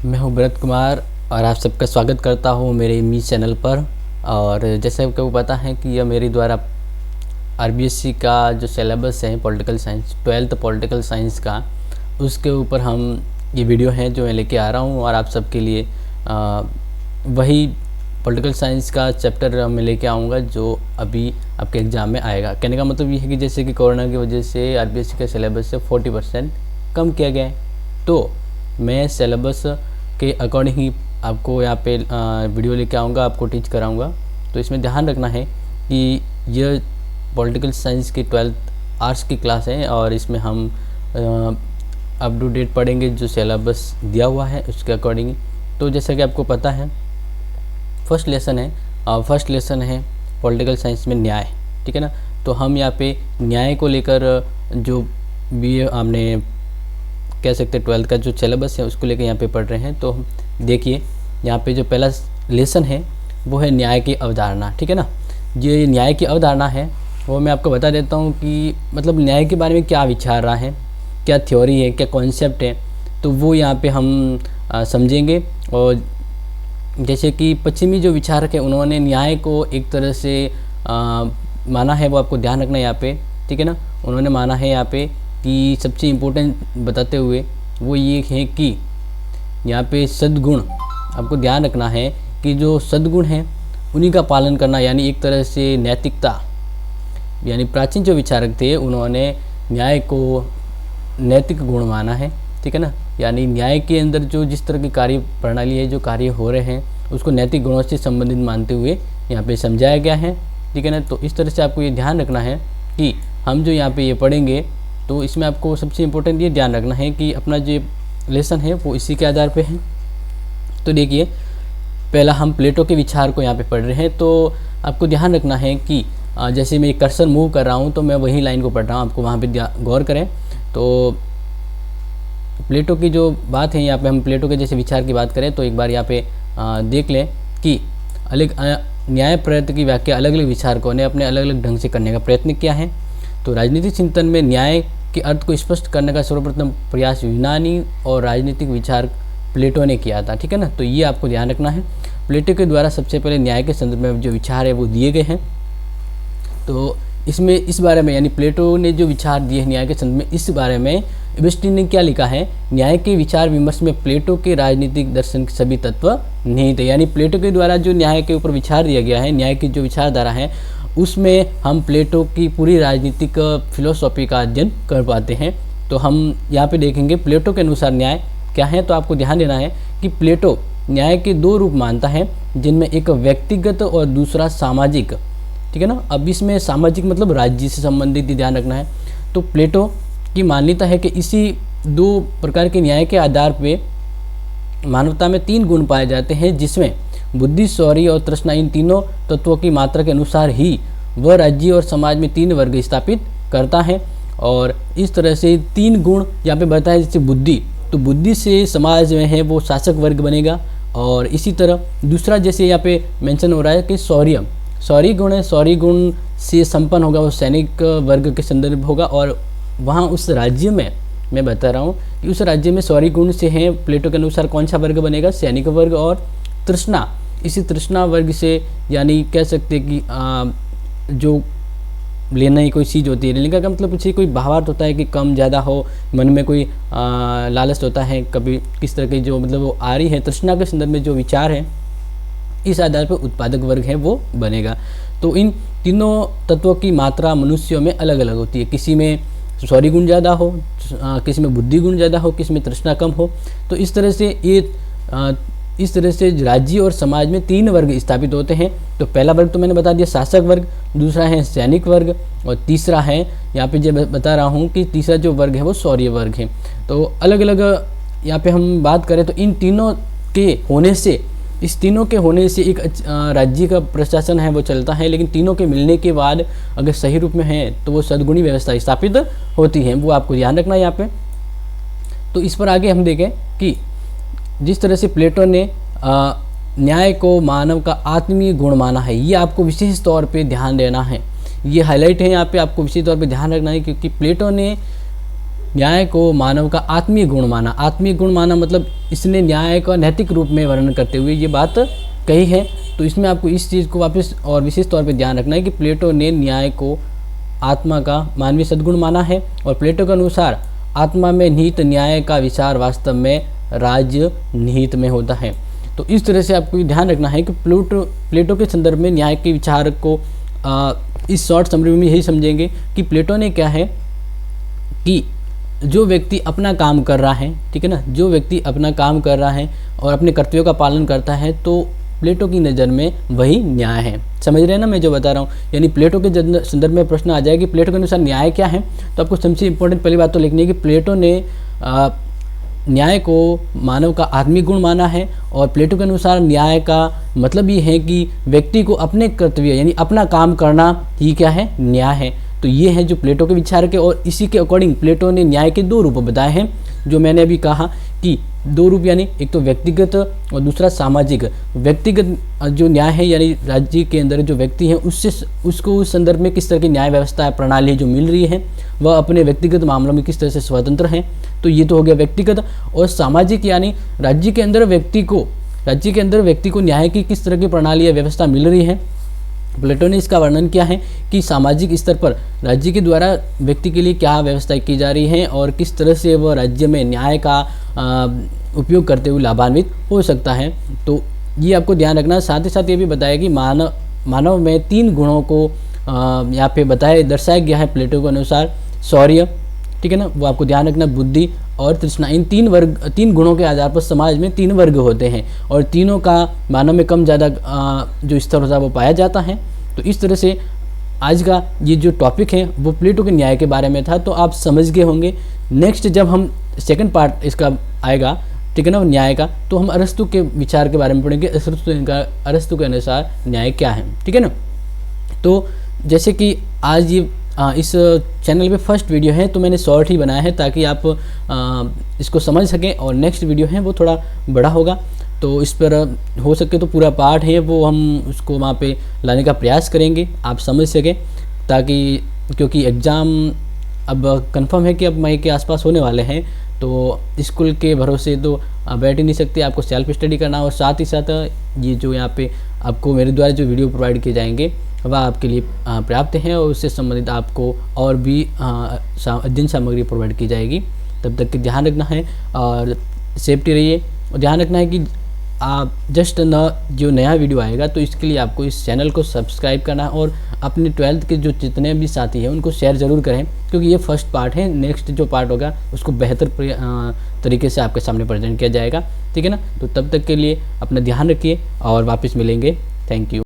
मैं हूं भरत कुमार और आप सबका स्वागत करता हूं मेरे मीस चैनल पर। और जैसे आपको पता है कि यह मेरे द्वारा आरबीएससी का जो सिलेबस है political science 12th political science का, उसके ऊपर हम ये वीडियो है जो मैं लेके आ रहा हूं और आप सबके लिए वही पॉलिटिकल साइंस का चैप्टर मैं लेके आऊँगा जो अभी आपके एग्ज़ाम में आएगा। कहने का मतलब ये है कि जैसे कि कोरोना की वजह से आरबीएससी के सिलेबस से 40% कम किया गया है, तो मैं सिलेबस के अकॉर्डिंग ही आपको यहाँ पे वीडियो लेके आऊँगा, आपको टीच कराऊँगा। तो इसमें ध्यान रखना है कि यह पॉलिटिकल साइंस की 12th आर्ट्स की क्लास है और इसमें हम अप टू डेट पढ़ेंगे जो सिलेबस दिया हुआ है उसके अकॉर्डिंग। तो जैसा कि आपको पता है फर्स्ट लेसन है पॉलिटिकल साइंस में न्याय, ठीक है ना। तो हम यहाँ पे न्याय को लेकर जो भी हमने कह सकते हैं 12th का जो सिलेबस है उसको लेकर यहाँ पे पढ़ रहे हैं। तो देखिए यहाँ पे जो पहला लेसन है वो है न्याय की अवधारणा, ठीक है ना। ये न्याय की अवधारणा है वो मैं आपको बता देता हूँ कि मतलब न्याय के बारे में क्या विचार रहा है, क्या थ्योरी है, क्या कॉन्सेप्ट है, तो वो यहाँ पे हम समझेंगे। और जैसे कि पश्चिमी जो विचारक है उन्होंने न्याय को एक तरह से माना है, वो आपको ध्यान रखना है यहाँ पे, ठीक है ना। उन्होंने माना है यहाँ पे कि सबसे इम्पोर्टेंट बताते हुए वो ये है कि यहाँ पे सद्गुण, आपको ध्यान रखना है कि जो सद्गुण हैं उन्हीं का पालन करना, यानी एक तरह से नैतिकता। यानी प्राचीन जो विचारक थे उन्होंने न्याय को नैतिक गुण माना है, ठीक है ना। यानी न्याय के अंदर जो जिस तरह की कार्य प्रणाली है, जो कार्य हो रहे हैं उसको नैतिक गुणों से संबंधित मानते हुए यहाँ पे समझाया गया है, ठीक है ना। तो इस तरह से आपको ये ध्यान रखना है कि हम जो यहाँ पे ये पढ़ेंगे तो इसमें आपको सबसे इम्पोर्टेंट ये ध्यान रखना है कि अपना जो लेसन है वो इसी के आधार पे है। तो देखिए पहला हम प्लेटो के विचार को यहाँ पे पढ़ रहे हैं। तो आपको ध्यान रखना है कि जैसे मैं कर्सर मूव कर रहा हूँ तो मैं वही लाइन को पढ़ रहा हूँ, आपको वहाँ पे गौर करें। तो प्लेटो की जो बात है यहाँ पे हम प्लेटो के जैसे विचार की बात करें तो एक बार यहाँ पे देख लें कि अलग न्याय प्रयत्न की व्याख्या अलग अलग विचारकों ने अपने अलग अलग ढंग से करने का प्रयत्न किया है। तो राजनीतिक चिंतन में न्याय के अर्थ को स्पष्ट करने का सर्वप्रथम प्रयास यूनानी और राजनीतिक विचार प्लेटो ने किया था, ठीक है ना। तो ये आपको ध्यान रखना है। प्लेटो के द्वारा सबसे पहले न्याय के संदर्भ में जो विचार है वो दिए गए हैं। तो इसमें इस बारे में यानी प्लेटो ने जो विचार दिए हैं न्याय के संदर्भ में, इस बारे में एगस्टीन ने क्या लिखा है, न्याय के विचार विमर्श में प्लेटो के राजनीतिक दर्शन के सभी तत्व निहित है। यानी प्लेटो के द्वारा जो न्याय के ऊपर विचार दिया गया है, न्याय की जो विचारधारा है उसमें हम प्लेटो की पूरी राजनीतिक फिलोसॉफी का अध्ययन कर पाते हैं। तो हम यहाँ पे देखेंगे प्लेटो के अनुसार न्याय क्या है। तो आपको ध्यान देना है कि प्लेटो न्याय के दो रूप मानता है जिनमें एक व्यक्तिगत और दूसरा सामाजिक, ठीक है ना। अब इसमें सामाजिक मतलब राज्य से संबंधित ध्यान रखना है। तो प्लेटो की मान्यता है कि इसी दो प्रकार के न्याय के आधार पे मानवता में 3 गुण पाए जाते हैं, जिसमें बुद्धि, शौर्य और तृष्णा, इन तीनों तत्वों की मात्रा के अनुसार ही वह राज्य और समाज में 3 वर्ग स्थापित करता है। और इस तरह से 3 गुण यहाँ पे बताया, जैसे बुद्धि, तो बुद्धि से समाज में है वो शासक वर्ग बनेगा। और इसी तरह दूसरा जैसे यहाँ पे मेंशन हो रहा है कि शौर्य गुण है, शौर्य गुण से संपन्न होगा वो सैनिक वर्ग के संदर्भ होगा। और वहाँ उस राज्य में मैं बता रहा हूँ कि उस राज्य में शौर्य गुण से है प्लेटो के अनुसार कौन सा वर्ग बनेगा, सैनिक वर्ग। और तृष्णा, इसी तृष्णा वर्ग से यानी कह सकते कि जो लेना ही कोई चीज़ होती है, लेने का मतलब कुछ कोई भावार्थ होता है कि कम ज़्यादा हो, मन में कोई लालच होता है, कभी किस तरह की जो मतलब वो आ रही है तृष्णा के संदर्भ में जो विचार है, इस आधार पर उत्पादक वर्ग है वो बनेगा। तो इन तीनों तत्वों की मात्रा मनुष्यों में अलग अलग होती है, किसी में शौर्य गुण ज़्यादा हो, किसी में बुद्धि गुण ज़्यादा हो, किसी में तृष्णा कम हो। तो इस तरह से राज्य और समाज में 3 वर्ग स्थापित होते हैं। तो पहला वर्ग तो मैंने बता दिया शासक वर्ग, दूसरा है सैनिक वर्ग, और तीसरा है यहाँ पे जो बता रहा हूँ कि तीसरा जो वर्ग है वो शौर्य वर्ग है। तो अलग अलग यहाँ पे हम बात करें तो इन तीनों के होने से, इस तीनों के होने से एक राज्य का प्रशासन है वो चलता है। लेकिन तीनों के मिलने के बाद अगर सही रूप में है तो वो सद्गुणी व्यवस्था स्थापित होती है, वो आपको ध्यान रखना है यहाँ पे। तो इस पर आगे हम देखें कि जिस तरह से प्लेटो ने न्याय को मानव का आत्मीय गुण माना है, ये आपको विशेष तौर पे ध्यान देना है, ये हाईलाइट है यहाँ पे, आपको विशेष तौर पे ध्यान रखना है। क्योंकि प्लेटो ने न्याय को मानव का आत्मीय गुण माना। आत्मीय गुण माना मतलब इसने न्याय का नैतिक रूप में वर्णन करते हुए ये बात कही है। तो इसमें आपको इस चीज़ को वापस और विशेष तौर पे ध्यान रखना है कि प्लेटो ने न्याय को आत्मा का मानवीय सद्गुण माना है, और प्लेटो के अनुसार आत्मा में निहित न्याय का विचार वास्तव में राज्य निहित में होता है। तो इस तरह से आपको ध्यान रखना है कि प्लेटो के संदर्भ में न्याय के विचार को इस शॉर्ट समरी में यही समझेंगे कि प्लेटो ने क्या है कि जो व्यक्ति अपना काम कर रहा है, ठीक है ना, जो व्यक्ति अपना काम कर रहा है और अपने कर्तव्यों का पालन करता है, तो प्लेटो की नज़र में वही न्याय है। समझ रहे हैं ना मैं जो बता रहा हूँ। यानी प्लेटो के संदर्भ में प्रश्न आ जाए कि प्लेटो के अनुसार न्याय क्या है, तो आपको सबसे इंपॉर्टेंट पहली बात तो लिखनी है कि प्लेटो ने न्याय को मानव का आत्मीय गुण माना है, और प्लेटो के अनुसार न्याय का मतलब ये है कि व्यक्ति को अपने कर्तव्य यानी अपना काम करना ही क्या है, न्याय है। तो ये है जो प्लेटो के विचार के, और इसी के अकॉर्डिंग प्लेटो ने न्याय के दो रूप बताए हैं, जो मैंने अभी कहा कि दो रूप, यानी एक तो व्यक्तिगत और दूसरा सामाजिक। व्यक्तिगत जो न्याय है यानी राज्य के अंदर जो व्यक्ति है उसको उस संदर्भ में किस तरह की न्याय व्यवस्था प्रणाली जो मिल रही है वह अपने व्यक्तिगत मामलों में किस तरह से स्वतंत्र हैं। तो ये तो हो गया व्यक्तिगत। और सामाजिक यानी राज्य के अंदर व्यक्ति को न्याय की किस तरह की प्रणाली या व्यवस्था मिल रही है। प्लेटो ने इसका वर्णन किया है कि सामाजिक स्तर पर राज्य के द्वारा व्यक्ति के लिए क्या व्यवस्था की जा रही है और किस तरह से वह राज्य में न्याय का उपयोग करते हुए लाभान्वित हो सकता है। तो ये आपको ध्यान रखना। साथ ही साथ ये भी बताया कि मानव में 3 गुणों को यहाँ पे दर्शाया गया है प्लेटो के अनुसार। शौर्य, ठीक है ना, वो आपको ध्यान रखना, बुद्धि और तृष्णा, इन 3 गुणों के आधार पर समाज में 3 वर्ग होते हैं, और तीनों का मानव में कम ज़्यादा जो स्तर होता है वो पाया जाता है। तो इस तरह से आज का ये जो टॉपिक है वो प्लेटो के न्याय के बारे में था। तो आप समझ गए होंगे। नेक्स्ट जब हम सेकंड पार्ट इसका आएगा, ठीक है ना, न्याय का, तो हम अरस्तु के विचार के बारे में पढ़ेंगे। अरस्तु के अनुसार न्याय क्या है, ठीक है ना। तो जैसे कि आज ये इस चैनल पे फर्स्ट वीडियो है, तो मैंने शॉर्ट ही बनाया है ताकि आप इसको समझ सकें, और नेक्स्ट वीडियो है वो थोड़ा बड़ा होगा, तो इस पर हो सके तो पूरा पार्ट है वो हम उसको वहाँ पे लाने का प्रयास करेंगे, आप समझ सकें, ताकि क्योंकि एग्ज़ाम अब कंफर्म है कि अब मई के आसपास होने वाले हैं, तो स्कूल के भरोसे तो बैठ ही नहीं सकते, आपको सेल्फ स्टडी करना। और साथ ही साथ ये जो यहाँ पे आपको मेरे द्वारा जो वीडियो प्रोवाइड किए जाएंगे वह आपके लिए पर्याप्त हैं, और उससे संबंधित आपको और भी अध्ययन सामग्री प्रोवाइड की जाएगी। तब तक के ध्यान रखना है और सेफ्टी रहिए। और ध्यान रखना है कि आप जस्ट जो नया वीडियो आएगा तो इसके लिए आपको इस चैनल को सब्सक्राइब करना है, और अपने 12th के जो जितने भी साथी हैं उनको शेयर ज़रूर करें, क्योंकि ये फर्स्ट पार्ट है। नेक्स्ट जो पार्ट होगा उसको बेहतर तरीके से आपके सामने प्रेजेंट किया जाएगा, ठीक है ना। तो तब तक के लिए अपना ध्यान रखिए और वापस मिलेंगे। Thank you.